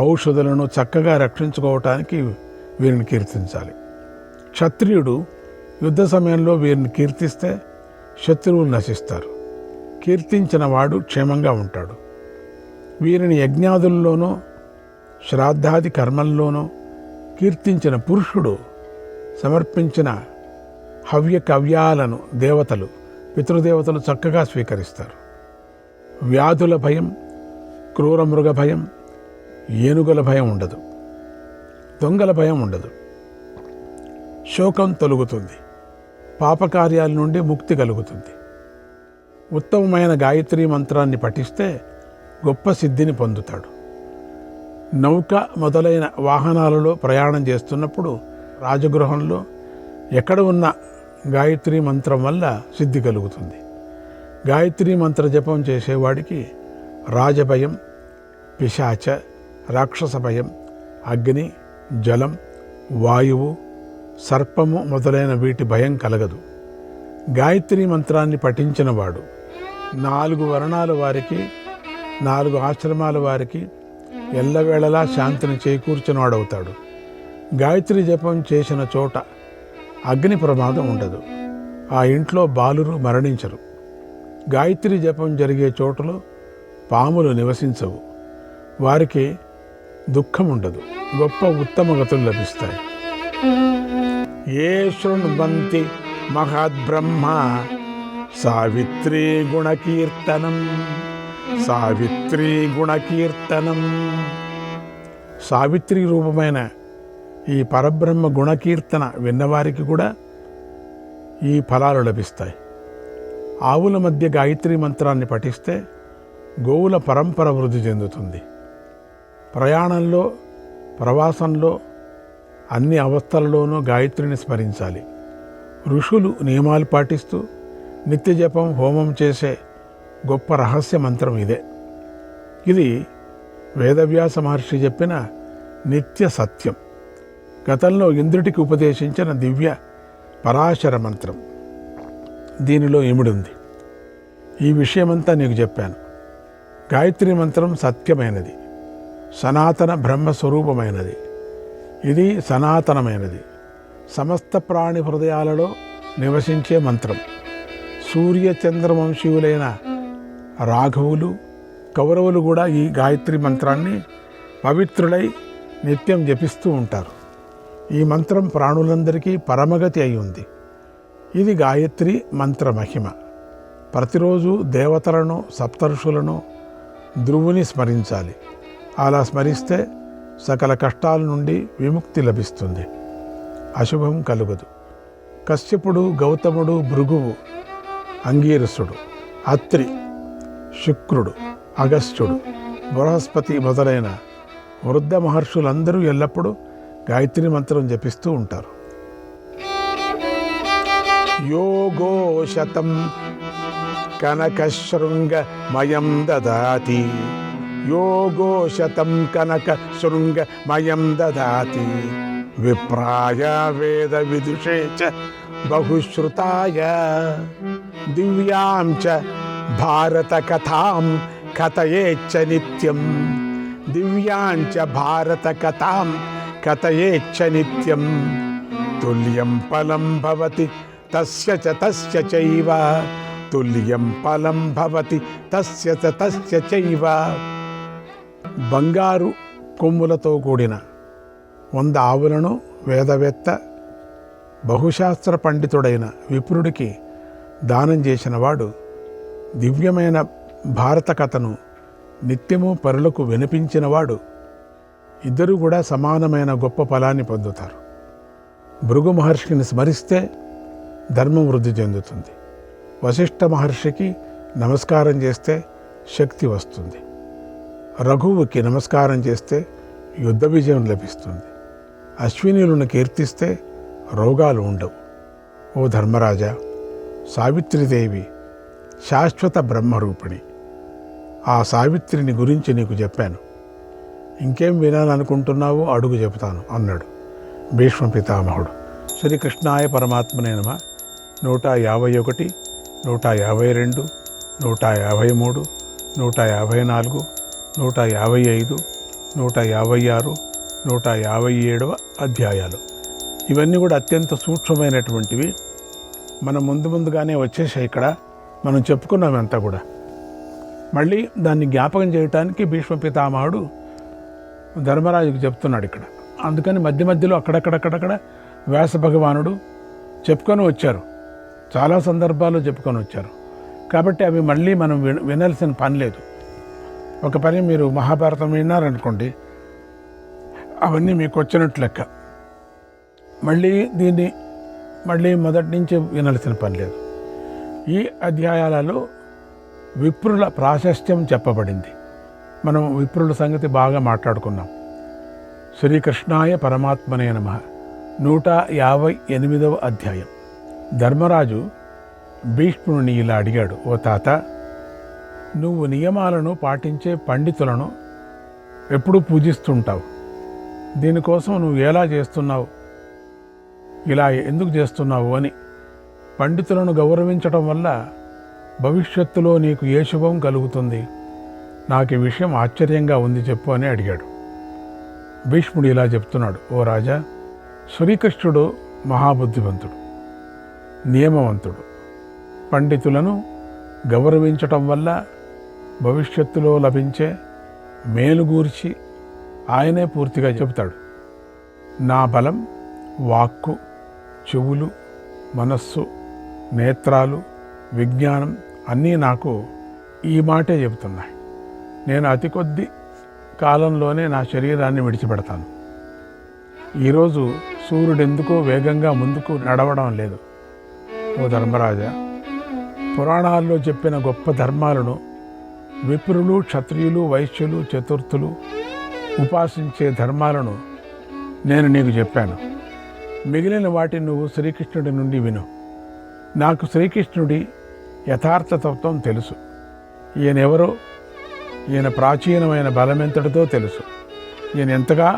ఔషధులను చక్కగా రక్షించుకోవటానికి వీరిని కీర్తించాలి. క్షత్రియుడు యుద్ధ సమయంలో వీరిని కీర్తిస్తే శత్రువులు నశిస్తారు. కీర్తించిన వాడు క్షేమంగా ఉంటాడు. వీరిని యజ్ఞాదుల్లోనూ శ్రాద్ధాది కర్మల్లోనూ కీర్తించిన పురుషుడు సమర్పించిన హవ్య కవ్యాలను దేవతలు, పితృదేవతలు చక్కగా స్వీకరిస్తారు. వ్యాధుల భయం, క్రూర మృగ భయం, ఏనుగుల భయం ఉండదు. దొంగల భయం ఉండదు. శోకం తొలుగుతుంది. పాపకార్యాల నుండి ముక్తి కలుగుతుంది. ఉత్తమమైన గాయత్రీ మంత్రాన్ని పఠిస్తే గొప్ప సిద్ధిని పొందుతాడు. నౌక మొదలైన వాహనాలలో ప్రయాణం చేస్తున్నప్పుడు రాజగృహంలో ఎక్కడ ఉన్న గాయత్రీ మంత్రం వల్ల సిద్ధి కలుగుతుంది. గాయత్రీ మంత్ర జపం చేసేవాడికి రాజభయం, పిశాచ, రాక్షస భయం, అగ్ని, జలం, వాయువు, సర్పము మొదలైన వీటి భయం కలగదు. గాయత్రీ మంత్రాన్ని పఠించిన వాడు 4 వర్ణాల వారికి, 4 ఆశ్రమాల వారికి ఎల్లవేళలా శాంతిని చేకూర్చిన వాడవుతాడు. గాయత్రి జపం చేసిన చోట అగ్ని ప్రమాదం ఉండదు. ఆ ఇంట్లో బాలురు మరణించరు. గాయత్రి జపం జరిగే చోటులో పాములు నివసించవు. వారికి దుఃఖం ఉండదు. గొప్ప ఉత్తమ గతులు లభిస్తాయి. ఏ శృణ్వంతి మహద్బ్రహ్మ సావిత్రీ గుణకీర్తనం, సావిత్రీ గుణకీర్తనం. సావిత్రి రూపమైన ఈ పరబ్రహ్మ గుణకీర్తన విన్నవారికి కూడా ఈ ఫలాలు లభిస్తాయి. ఆవుల మధ్య గాయత్రీ మంత్రాన్ని పఠిస్తే గోవుల పరంపర వృద్ధి చెందుతుంది. ప్రయాణంలో, ప్రవాసంలో, అన్ని అవస్థలలోనూ గాయత్రిని స్మరించాలి. ఋషులు నియమాలు పాటిస్తూ నిత్య జపం, హోమం చేసే గొప్ప రహస్య మంత్రం ఇదే. ఇది వేదవ్యాస మహర్షి చెప్పిన నిత్య సత్యం. గతంలో ఇంద్రుడికి ఉపదేశించిన దివ్య పరాశర మంత్రం దీనిలో ఇమిడుంది. ఈ విషయమంతా నీకు చెప్పాను. గాయత్రి మంత్రం సత్యమైనది, సనాతన బ్రహ్మస్వరూపమైనది. ఇది సనాతనమైనది. సమస్త ప్రాణి హృదయాలలో నివసించే మంత్రం. సూర్య చంద్రవంశీయులైన రాఘవులు, కౌరవులు కూడా ఈ గాయత్రి మంత్రాన్ని పవిత్రులై నిత్యం జపిస్తూ ఉంటారు. ఈ మంత్రం ప్రాణులందరికీ పరమగతి అయి ఉంది. ఇది గాయత్రి మంత్ర మహిమ. ప్రతిరోజు దేవతలను, సప్తఋషులను, ధ్రువుని స్మరించాలి. అలా స్మరిస్తే సకల కష్టాల నుండి విముక్తి లభిస్తుంది. అశుభం కలుగదు. కశ్యపుడు, గౌతముడు, భృగువు, అంగీరసుడు, అత్రి, శుక్రుడు, అగస్త్యుడు, బృహస్పతి మొదలైన వృద్ధ మహర్షులందరూ ఎల్లప్పుడూ గాయత్రి మంత్రం జపిస్తూ ఉంటారు. యోగో శతం కనకశృంగమయం దదాతి, యోగో శతం కనకశృంగమయం దదాతి, విప్రాయ వేద విదుషే చ బహుశ్రుతాయ, దివ్యాం చ భారత కథాం కథయేచ్చ నిత్యం, దివ్యాం చ భారత కథాం కథయేచ్చ నిత్యం, తుల్యం ఫలం భవతి తస్య చ తస్య చైవ, తుల్యం ఫలం భవతి తస్య చ తస్య చైవ. బంగారు కొమ్ములతో కూడిన 100 ఆవులను వేదవేత్త, బహుశాస్త్ర పండితుడైన విప్రుడికి దానం చేసినవాడు దివ్యమైన భారత కథను నిత్యము పరులకు వినిపించినవాడు ఇద్దరూ కూడా సమానమైన గొప్ప ఫలాన్ని పొందుతారు. భృగు మహర్షిని స్మరిస్తే ధర్మం వృద్ధి చెందుతుంది. వశిష్ఠ మహర్షికి నమస్కారం చేస్తే శక్తి వస్తుంది. రఘువుకి నమస్కారం చేస్తే యుద్ధ విజయం లభిస్తుంది. అశ్వినులను కీర్తిస్తే రోగాలు ఉండవు. ఓ ధర్మరాజా, సావిత్రిదేవి శాశ్వత బ్రహ్మరూపిణి. ఆ సావిత్రిని గురించి నీకు చెప్పాను. ఇంకేం వినాలనుకుంటున్నావో అడుగు చెబుతాను అన్నాడు భీష్మ పితామహుడు. శ్రీకృష్ణాయ పరమాత్మనే నమః. 151, 152, 153, 154, 155, 156, 157 అధ్యాయాలు. ఇవన్నీ కూడా అత్యంత సూక్ష్మమైనటువంటివి. మనం ముందుగానే వచ్చేసాయి. ఇక్కడ మనం చెప్పుకున్నామంతా కూడా. మళ్ళీ దాన్ని జ్ఞాపకం చేయటానికి భీష్మ పితామహుడు ధర్మరాజుకు చెప్తున్నాడు ఇక్కడ. అందుకని మధ్యలో అక్కడక్కడ వ్యాస భగవానుడు చెప్పుకొని వచ్చారు. చాలా సందర్భాల్లో చెప్పుకొని వచ్చారు. కాబట్టి అవి మళ్ళీ మనం వినాల్సిన పని లేదు. ఒక పని మీరు మహాభారతం విన్నారనుకోండి, అవన్నీ మీకు వచ్చినట్లు లెక్క. మళ్ళీ మొదటి నుంచి వినాల్సిన పని లేదు. ఈ అధ్యాయాలలో విప్రుల ప్రాశస్త్యం చెప్పబడింది. మనం విప్రుల సంగతి బాగా మాట్లాడుకున్నాం. శ్రీకృష్ణాయ పరమాత్మనే నమః. 158వ అధ్యాయం. ధర్మరాజు భీష్ముని ఇలా అడిగాడు, ఓ తాత, నువ్వు నియమాలను పాటించే పండితులను ఎప్పుడూ పూజిస్తుంటావు. దీనికోసం నువ్వు ఎలా చేస్తున్నావు, ఇలా ఎందుకు చేస్తున్నావు అని. పండితులను గౌరవించడం వల్ల భవిష్యత్తులో నీకు ఏ శుభం కలుగుతుంది? నాకు ఈ విషయం ఆశ్చర్యంగా ఉంది, చెప్పు అని అడిగాడు. భీష్ముడు ఇలా చెప్తున్నాడు, ఓ రాజా, శ్రీకృష్ణుడు మహాబుద్ధివంతుడు, నియమవంతుడు. పండితులను గౌరవించటం వల్ల భవిష్యత్తులో లభించే మేలు గూర్చి ఆయనే పూర్తిగా చెబుతాడు. నా బలం, వాక్కు, చెవులు, మనస్సు, నేత్రాలు, విజ్ఞానం అన్నీ నాకు ఈ మాటే చెబుతున్నాయి. నేను అతి కొద్ది కాలంలోనే నా శరీరాన్ని విడిచిపెడతాను. ఈరోజు సూర్యుడెందుకో వేగంగా ముందుకు నడవడం లేదు. ఓ ధర్మరాజా, పురాణాల్లో చెప్పిన గొప్ప ధర్మాలను విప్రులు, క్షత్రియులు, వైశ్యులు, చతుర్థులు ఉపాసించే ధర్మాలను నేను నీకు చెప్పాను. మిగిలిన వాటిని నువ్వు శ్రీకృష్ణుడి నుండి విను. నాకు శ్రీకృష్ణుడి యథార్థతత్వం తెలుసు. ఈయనెవరో, ఈయన ప్రాచీనమైన బలమెంతటితో తెలుసు. ఈయన ఎంతగా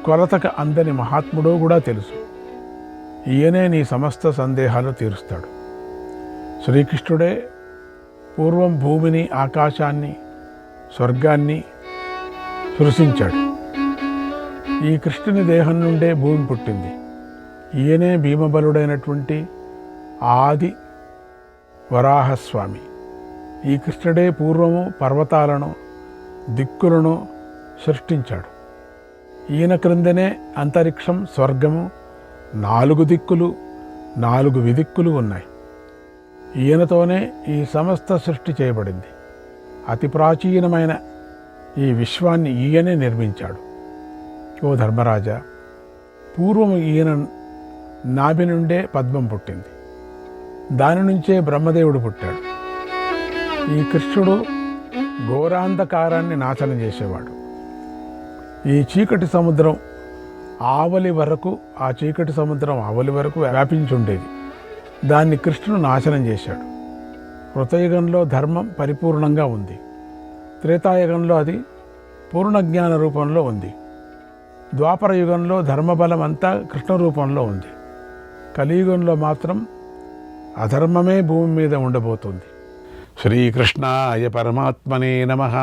కొలతక అందని మహాత్ముడో కూడా తెలుసు. ఈయనే నీ సమస్త సందేహాలు తీరుస్తాడు. శ్రీకృష్ణుడే పూర్వం భూమిని, ఆకాశాన్ని, స్వర్గాన్ని సృష్టించాడు. ఈ కృష్ణుని దేహం నుండే భూమి పుట్టింది. ఈయనే భీమబలుడైనటువంటి ఆది వరాహస్వామి. ఈ కృష్ణుడే పూర్వము పర్వతాలను, దిక్కులను సృష్టించాడు. ఈయన క్రిందనే అంతరిక్షం, స్వర్గము, 4 దిక్కులు, 4 విదిక్కులు ఉన్నాయి. ఈయనతోనే ఈ సమస్త సృష్టి చేయబడింది. అతి ప్రాచీనమైన ఈ విశ్వాన్ని ఈయనే నిర్మించాడు. ఓ ధర్మరాజా, పూర్వము ఈయన నాభి నుండే పద్మం పుట్టింది. దాని నుంచే బ్రహ్మదేవుడు పుట్టాడు. ఈ కృష్ణుడు ఘోరాంధకారాన్ని నాశనం చేసేవాడు. ఈ చీకటి సముద్రం ఆవలి వరకు, ఆ చీకటి సముద్రం ఆవలి వరకు వ్యాపించుండేది. దాన్ని కృష్ణుడు నాశనం చేశాడు. కృతయుగంలో ధర్మం పరిపూర్ణంగా ఉంది. త్రేతాయుగంలో అది పూర్ణ జ్ఞాన రూపంలో ఉంది. ద్వాపర యుగంలో ధర్మబలం అంతా కృష్ణ రూపంలో ఉంది. కలియుగంలో మాత్రం అధర్మమే భూమి మీద ఉండబోతుంది. శ్రీకృష్ణాయ పరమాత్మనే నమః.